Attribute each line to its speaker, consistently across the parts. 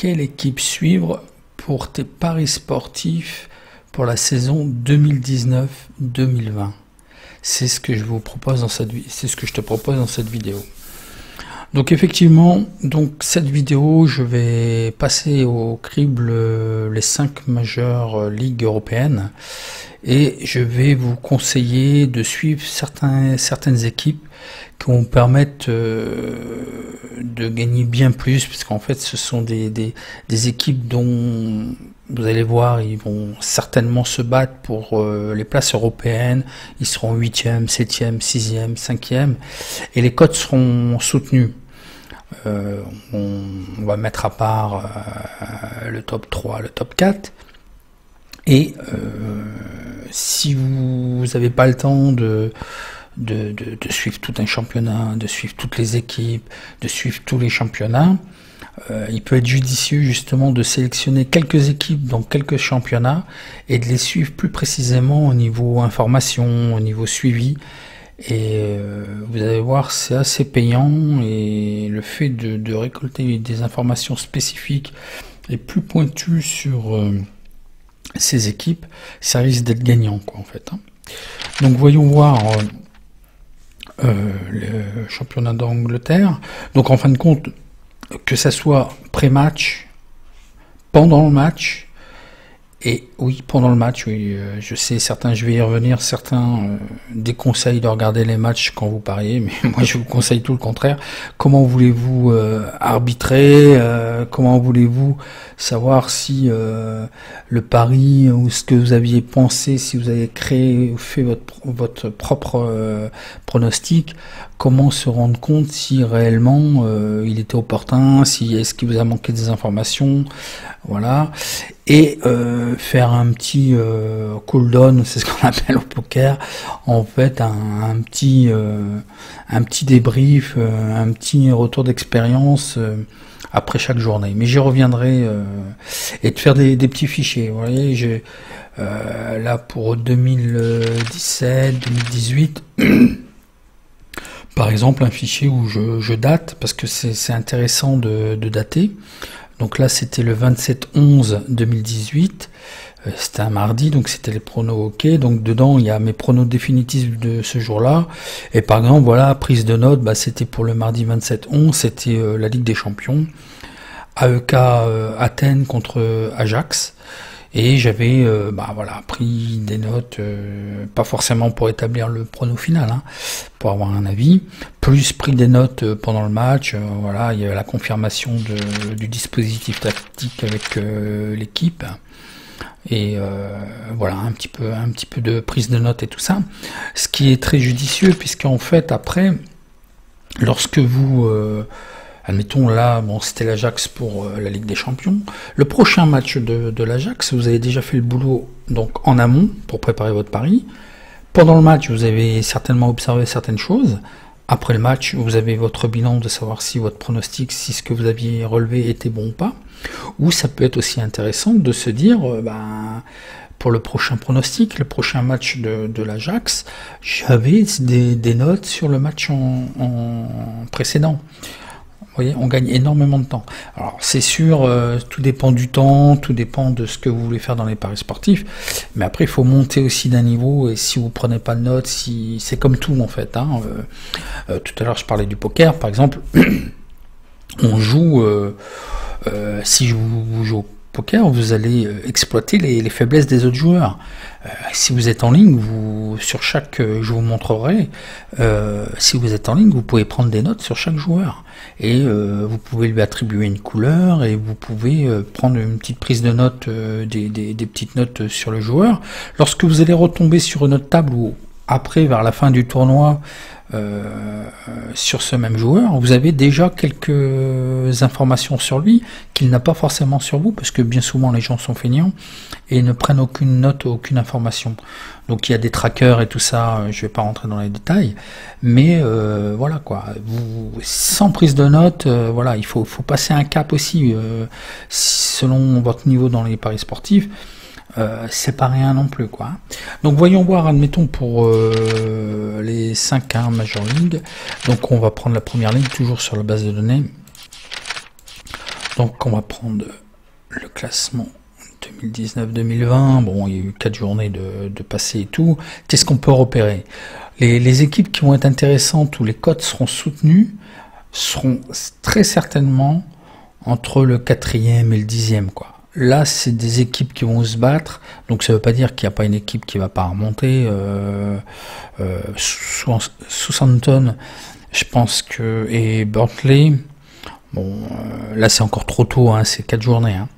Speaker 1: quelle équipe suivre pour tes paris sportifs pour la saison 2019-2020. C'est ce que je vous propose dans c'est ce que je te propose dans cette vidéo. Donc effectivement, cette vidéo, je vais passer au crible les 5 majeures ligues européennes et je vais vous conseiller de suivre certaines équipes qui vont permettre de gagner bien plus, parce qu'en fait ce sont des équipes dont vous allez voir, ils vont certainement se battre pour les places européennes. Ils seront 8e, 7e, 6e, 5e et les cotes seront soutenues. On va mettre à part le top 3, le top 4 et si vous n'avez pas le temps de suivre tout un championnat, de suivre toutes les équipes, de suivre tous les championnats, il peut être judicieux justement de sélectionner quelques équipes dans quelques championnats et de les suivre plus précisément au niveau information, au niveau suivi. Et vous allez voir, c'est assez payant et le fait de récolter des informations spécifiques et plus pointues sur ces équipes, ça risque d'être gagnant quoi en fait. Donc voyons voir le championnat d'Angleterre. Donc en fin de compte, que ça soit pré-match, pendant le match, et oui, pendant le match, oui, je sais, certains, je vais y revenir, certains déconseillent de regarder les matchs quand vous pariez, mais moi je vous conseille tout le contraire. Comment voulez-vous arbitrer, comment voulez-vous savoir si le pari ou ce que vous aviez pensé, si vous avez créé ou fait votre propre pronostic, comment se rendre compte si réellement il était opportun, si est-ce qu'il vous a manqué des informations, voilà, et faire un petit cool-down, c'est ce qu'on appelle au poker, en fait un petit débrief, un petit retour d'expérience après chaque journée. Mais j'y reviendrai, et de faire des petits fichiers. Vous voyez, j'ai là pour 2017, 2018. Par exemple, un fichier où je date, parce que c'est intéressant de dater. Donc là, c'était le 27/11/2018. C'était un mardi, donc c'était les pronos OK. Donc dedans, il y a mes pronos définitifs de ce jour-là. Et par exemple, voilà, prise de notes, c'était pour le mardi 27/11, c'était la Ligue des Champions. AEK Athènes contre Ajax. Et j'avais voilà, pris des notes, pas forcément pour établir le prono final, pour avoir un avis, plus pris des notes pendant le match. Voilà, il y avait la confirmation du dispositif tactique avec l'équipe. Et voilà, un petit peu de prise de notes et tout ça. Ce qui est très judicieux, puisqu'en fait, après, lorsque vous... admettons là, bon, c'était l'Ajax pour la Ligue des Champions. Le prochain match de l'Ajax, vous avez déjà fait le boulot donc en amont pour préparer votre pari. Pendant le match, vous avez certainement observé certaines choses. Après le match, vous avez votre bilan de savoir si votre pronostic, si ce que vous aviez relevé était bon ou pas. Ou ça peut être aussi intéressant de se dire, pour le prochain pronostic, le prochain match de l'Ajax, j'avais des notes sur le match en précédent. Vous voyez, on gagne énormément de temps. Alors c'est sûr, tout dépend du temps, tout dépend de ce que vous voulez faire dans les paris sportifs, mais après il faut monter aussi d'un niveau, et si vous prenez pas de notes, si c'est comme tout en fait. Tout à l'heure je parlais du poker, par exemple, on joue, si vous jouez au poker, vous allez exploiter les faiblesses des autres joueurs. Si vous êtes en ligne, sur chaque, je vous montrerai, si vous êtes en ligne, vous pouvez prendre des notes sur chaque joueur. Et vous pouvez lui attribuer une couleur, et vous pouvez prendre une petite prise de notes, des petites notes sur le joueur. Lorsque vous allez retomber sur une autre table, ou après, vers la fin du tournoi, sur ce même joueur, vous avez déjà quelques informations sur lui qu'il n'a pas forcément sur vous, parce que bien souvent les gens sont feignants et ne prennent aucune note, aucune information. Donc il y a des trackers et tout ça, je vais pas rentrer dans les détails, mais voilà quoi, sans prise de notes, voilà, il faut passer un cap aussi, selon votre niveau dans les paris sportifs. C'est pas rien non plus quoi. Donc voyons voir, admettons pour les 5 Major League. Donc on va prendre la première ligne toujours sur la base de données. Donc on va prendre le classement 2019-2020. Bon, il y a eu 4 journées de passé et tout. Qu'est-ce qu'on peut repérer? Les équipes qui vont être intéressantes où les cotes seront soutenues seront très certainement entre le 4e et le 10e, quoi. Là, c'est des équipes qui vont se battre, donc ça veut pas dire qu'il n'y a pas une équipe qui va pas remonter. Southampton, je pense que, et Burnley, bon, là c'est encore trop tôt, hein, c'est 4 journées, hein.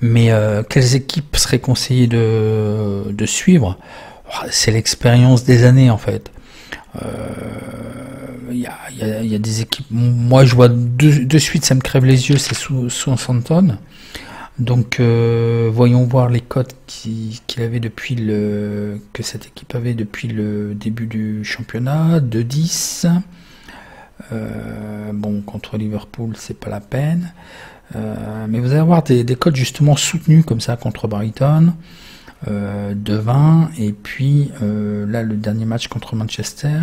Speaker 1: Mais quelles équipes seraient conseillées de suivre? C'est l'expérience des années, en fait. Il y a des équipes, moi je vois de suite, ça me crève les yeux, c'est Southampton. Donc voyons voir les cotes qu'il avait depuis que cette équipe avait depuis le début du championnat. 2-10. Bon, contre Liverpool c'est pas la peine, mais vous allez avoir des cotes justement soutenues comme ça contre Brighton, 2-20. Et puis là le dernier match contre Manchester,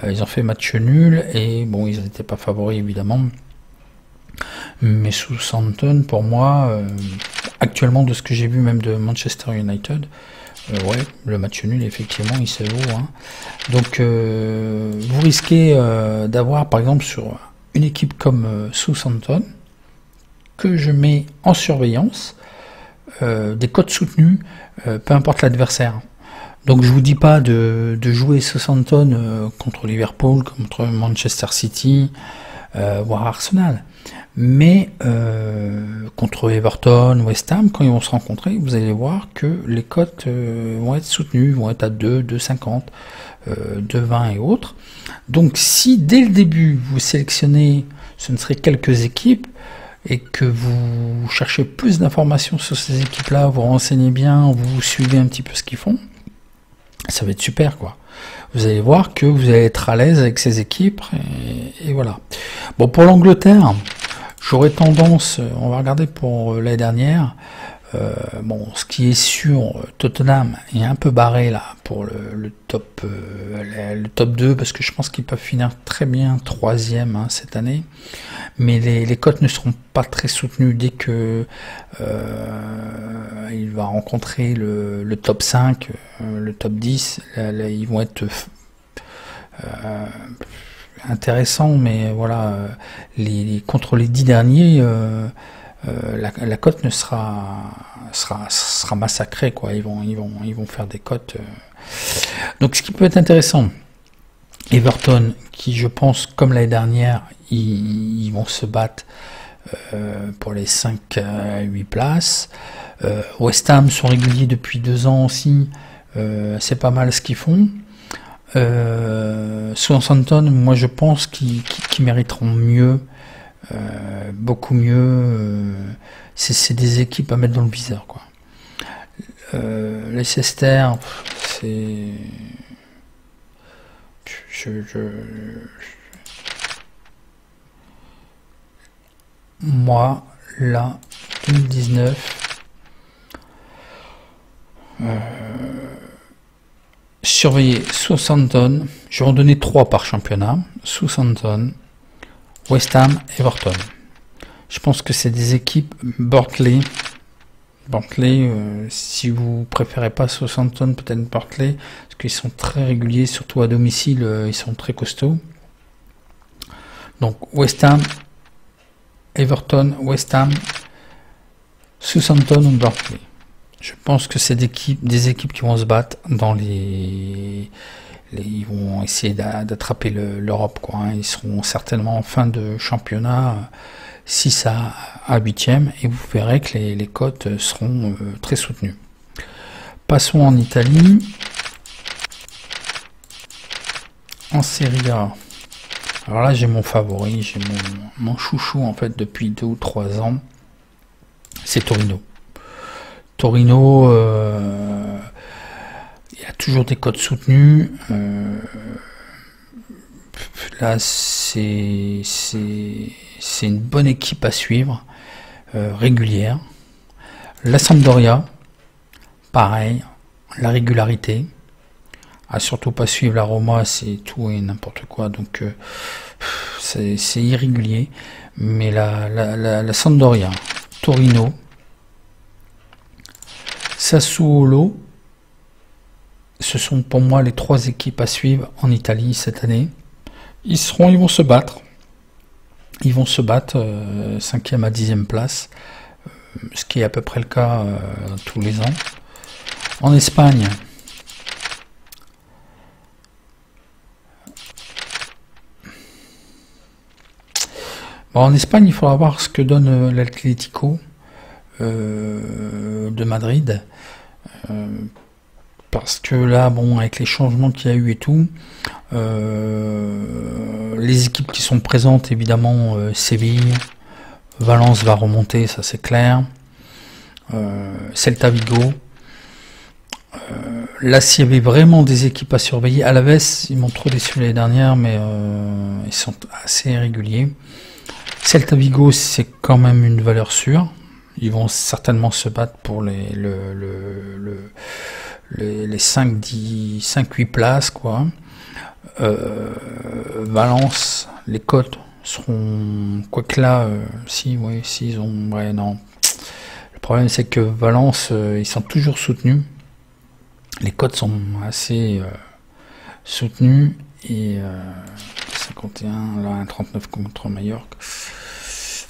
Speaker 1: ils ont fait match nul et bon, ils n'étaient pas favoris évidemment. Mais Southampton, pour moi, actuellement, de ce que j'ai vu même de Manchester United, ouais, le match nul, effectivement, il se vaut, hein. Donc, vous risquez d'avoir, par exemple, sur une équipe comme Southampton, que je mets en surveillance, des cotes soutenues, peu importe l'adversaire. Donc, je vous dis pas de jouer Southampton contre Liverpool, contre Manchester City, voire Arsenal. Mais contre Everton, West Ham, quand ils vont se rencontrer, vous allez voir que les cotes vont être soutenues, vont être à 2, 2,50, 2,20 et autres. Donc si dès le début vous sélectionnez, ce ne serait quelques équipes, et que vous cherchez plus d'informations sur ces équipes-là, vous renseignez bien, vous suivez un petit peu ce qu'ils font, ça va être super, quoi. Vous allez voir que vous allez être à l'aise avec ces équipes, et voilà. Bon, pour l'Angleterre, j'aurais tendance, on va regarder pour l'année dernière, bon, ce qui est sûr, Tottenham est un peu barré là pour le top 2, parce que je pense qu'ils peuvent finir très bien 3e, hein, cette année, mais les cotes ne seront pas très soutenues dès que il va rencontrer le top 5, le top 10, là, ils vont être intéressants, mais voilà, contre les 10 derniers, la cote ne sera massacrée, quoi. Ils vont faire des cotes. Donc ce qui peut être intéressant, Everton, qui je pense comme l'année dernière, ils vont se battre pour les 5 à 8 places. West Ham sont réguliers depuis 2 ans aussi, c'est pas mal ce qu'ils font. Southampton, moi je pense qu'ils mériteront mieux, beaucoup mieux. C'est des équipes à mettre dans le viseur, quoi. Leicester, c'est moi là 2019, surveiller Southampton, je vais en donner 3 par championnat: Southampton, West Ham, Everton. Je pense que c'est des équipes. Burnley, si vous préférez pas Southampton, peut-être Burnley, parce qu'ils sont très réguliers, surtout à domicile, ils sont très costauds. Donc West Ham, Everton, West Ham, Southampton ou Burnley. Je pense que c'est des équipes qui vont se battre dans ils vont essayer d'attraper l'Europe, quoi, hein. Ils seront certainement en fin de championnat, 6 à 8e, et vous verrez que les cotes seront très soutenues. Passons en Italie. En Serie A. Alors là, j'ai mon favori, j'ai mon chouchou en fait depuis 2 ou 3 ans. C'est Torino. Torino, il y a toujours des cotes soutenues. Là, c'est une bonne équipe à suivre, régulière. La Sampdoria, pareil, la régularité. À surtout pas suivre la Roma, c'est tout et n'importe quoi. Donc c'est irrégulier. Mais la Sampdoria, Torino, Sassuolo, ce sont pour moi les 3 équipes à suivre en Italie cette année. Ils vont se battre. Ils vont se battre 5e à 10e place, ce qui est à peu près le cas tous les ans. En Espagne, il faudra voir ce que donne l'Atlético de Madrid. Parce que là, bon, avec les changements qu'il y a eu et tout, les équipes qui sont présentes, évidemment, Séville, Valence va remonter, ça c'est clair. Celta Vigo. Là, s'il y avait vraiment des équipes à surveiller, Alaves, ils m'ont trop déçu l'année dernière, mais ils sont assez irréguliers. Celta Vigo, c'est quand même une valeur sûre. Ils vont certainement se battre pour les 5-8 places, quoi. Valence, les cotes seront... Quoique là, si, ils ont... Ouais, non. Le problème, c'est que Valence, ils sont toujours soutenus. Les cotes sont assez soutenues. Et 51, là, 39 contre Mallorca.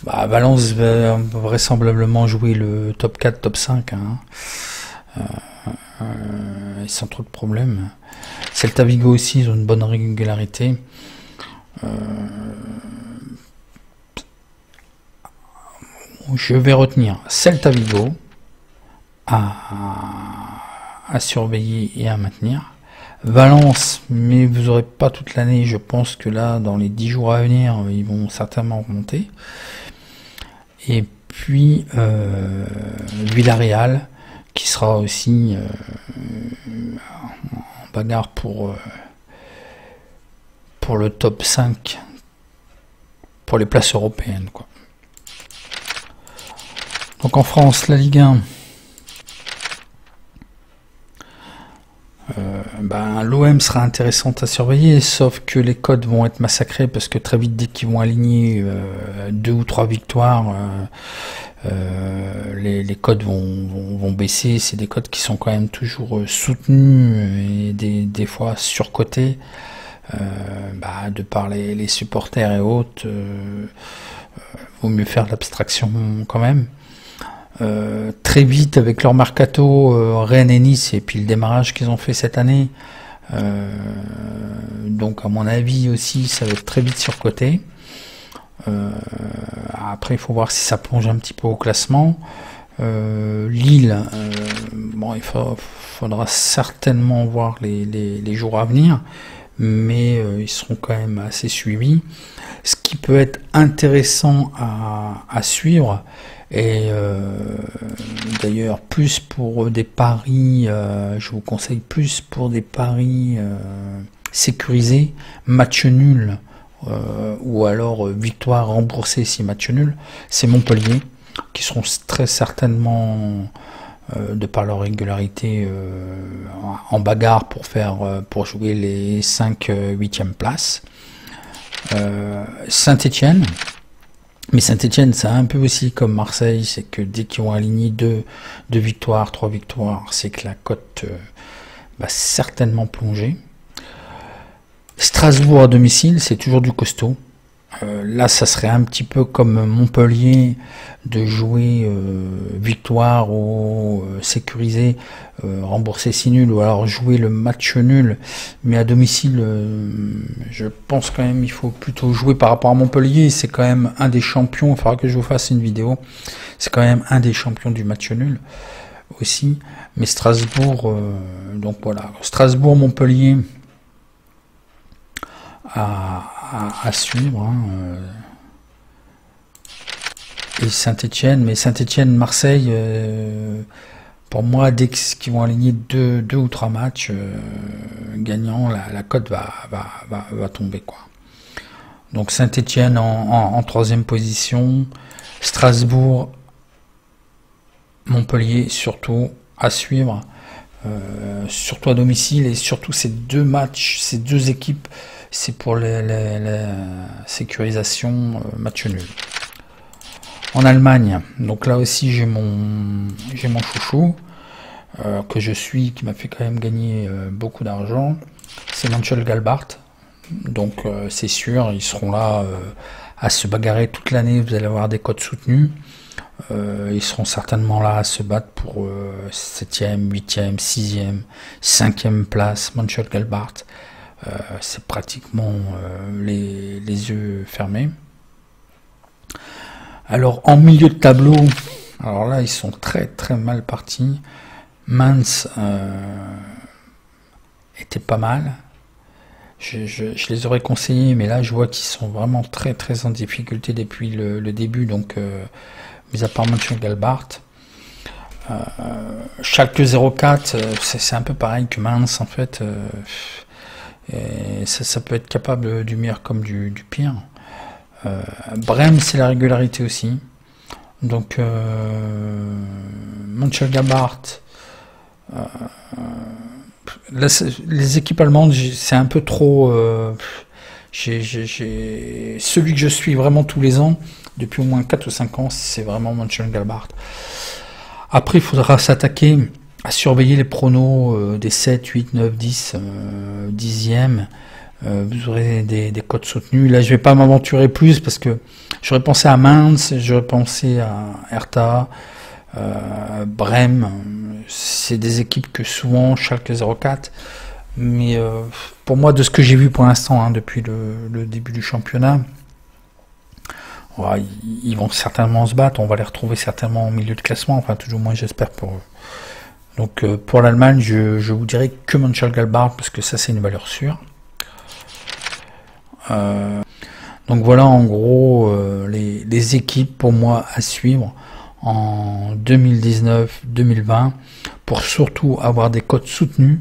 Speaker 1: Valence va vraisemblablement jouer le top 4, top 5. Sans trop de problèmes. Celta Vigo aussi, ils ont une bonne régularité. Je vais retenir Celta Vigo à surveiller et à maintenir. Valence, mais vous n'aurez pas toute l'année. Je pense que là, dans les 10 jours à venir, ils vont certainement remonter. Et puis Villarreal, qui sera aussi en bagarre pour le top 5, pour les places européennes, quoi. Donc en France, la Ligue 1, l'OM sera intéressante à surveiller, sauf que les codes vont être massacrés, parce que très vite, dès qu'ils vont aligner 2 ou 3 victoires, les codes vont baisser. C'est des codes qui sont quand même toujours soutenus et des fois surcotés, de par les supporters et autres. Vaut mieux faire de l'abstraction quand même. Très vite avec leur mercato, Rennes et Nice, et puis le démarrage qu'ils ont fait cette année, donc à mon avis aussi ça va être très vite surcoté. Après il faut voir si ça plonge un petit peu au classement. Lille, il faudra certainement voir les jours à venir, mais ils seront quand même assez suivis. Ce qui peut être intéressant à suivre, et d'ailleurs plus pour des paris, je vous conseille plus pour des paris sécurisés, match nul, ou alors victoire remboursée si match nul, c'est Montpellier, qui seront très certainement, de par leur régularité, en bagarre pour jouer les 5-8e places. Saint-Étienne, mais Saint-Étienne, c'est un peu aussi comme Marseille, c'est que dès qu'ils ont aligné 2 victoires, 3 victoires, c'est que la cote va certainement plonger. Strasbourg à domicile, c'est toujours du costaud. Là, ça serait un petit peu comme Montpellier, de jouer victoire ou sécurisé, rembourser si nul, ou alors jouer le match nul. Mais à domicile, je pense quand même il faut plutôt jouer par rapport à Montpellier. C'est quand même un des champions, il faudra que je vous fasse une vidéo. C'est quand même un des champions du match nul aussi. Mais Strasbourg, donc voilà, Strasbourg-Montpellier à suivre, et Saint-Étienne, mais Saint-Étienne-Marseille, pour moi, dès qu'ils vont aligner 2 ou 3 matchs gagnants, la cote va tomber, quoi. Donc Saint-Étienne en 3e position, Strasbourg, Montpellier surtout à suivre, surtout à domicile, et surtout ces 2 matchs, ces 2 équipes c'est pour la sécurisation match nul. En Allemagne, donc là aussi j'ai mon chouchou que je suis, qui m'a fait quand même gagner beaucoup d'argent. C'est Mönchengladbach. Donc c'est sûr, ils seront là à se bagarrer toute l'année. Vous allez avoir des cotes soutenues. Ils seront certainement là à se battre pour 7e, 8e, 6e, 5e place. Mönchengladbach, c'est pratiquement les yeux fermés. Alors en milieu de tableau, alors là ils sont très très mal partis. Mainz était pas mal. Je les aurais conseillés, mais là je vois qu'ils sont vraiment très très en difficulté depuis le début, donc mis à part Mönchengladbach. Schalke 04, c'est un peu pareil que Mainz en fait. Et ça peut être capable du meilleur comme du pire. Brême, c'est la régularité aussi. Donc Mönchengladbach. Là, les équipes allemandes, c'est un peu trop. Celui que je suis vraiment tous les ans, depuis au moins 4 ou 5 ans, c'est vraiment Mönchengladbach. Après, il faudra s'attaquer à surveiller les pronos des 7, 8, 9, 10, 10e. Vous aurez des cotes soutenues. Là, je vais pas m'aventurer plus parce que j'aurais pensé à Mainz, j'aurais pensé à Hertha, Brême. C'est des équipes que souvent Schalke 04, mais pour moi, de ce que j'ai vu pour l'instant, hein, depuis le début du championnat, ouais, ils vont certainement se battre. On va les retrouver certainement au milieu de classement, enfin tout au moins j'espère pour eux. Donc pour l'Allemagne, je vous dirais que Mönchengladbach parce que ça c'est une valeur sûre. Donc voilà en gros les équipes pour moi à suivre en 2019-2020 pour surtout avoir des cotes soutenues,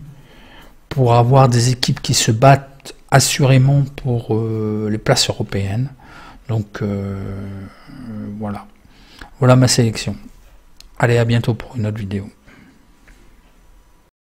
Speaker 1: pour avoir des équipes qui se battent assurément pour les places européennes. Donc voilà ma sélection. Allez, à bientôt pour une autre vidéo.